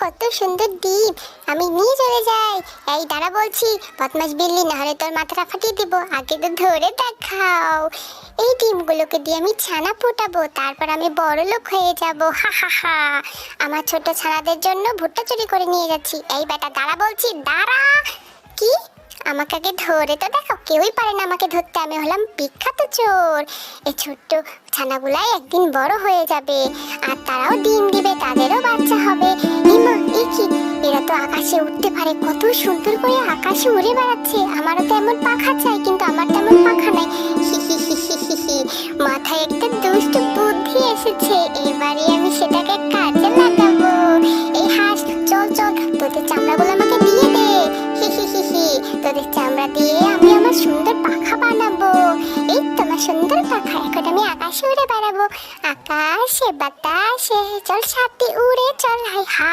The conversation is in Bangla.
কত সুন্দর ডিম, আমি নিয়ে চলে যাই। এই দাঁড়া বলছি, বদমাস বিল্লি, না হলে তোর মাথাটা ফাটিয়ে দিব। আগে তো ধরে দেখাও। এই ডিমগুলোকে দিয়ে আমি ছানা ফোটাবো, তারপর আমি বড় লোক হয়ে যাব। হা হা হা। আমার ছোট ছানাদের জন্য ভুট্টা চুরি করে নিয়ে যাচ্ছি। এই বেটা দাঁড়া বলছি, দাঁড়া। কি? আমাকে আগে ধরে তো দেখো, কেউই পারে না আমাকে ধরতে। আমি হলাম বিখ্যাত চোর। এই ছোট্ট ছানাগুলাই একদিন বড় হয়ে যাবে, আর তারাও ডিম দিবে, তাদেরও বাচ্চা হবে। ইমা, এ কি? এরা তো আকাশে উঠতে পারে, কত সুন্দর করে আকাশে উড়ে বেড়াচ্ছে। আমারও তো এমন পাখা চাই, কিন্তু আমার তেমন পাখা নাই। হি হি হি হি হি হি। মাথায় একটা দুষ্ট বুদ্ধি এসেছে, এবারে আমি সেটাকে কাজে লাগাবো। এই হাঁস, চল চল, তোদের চামড়াগুলো আমাকে দিয়ে দে। হি হি হি হি। তোদের চামড়া দিয়ে আমি আমার সুন্দর পাখা বানাবো। এই তোমার সুন্দর পাখা, এখন আমি আকাশে উড়ে বেড়াবো। আকাশে বাতাসে চল, সাথে উড়ে চল, হাই হা।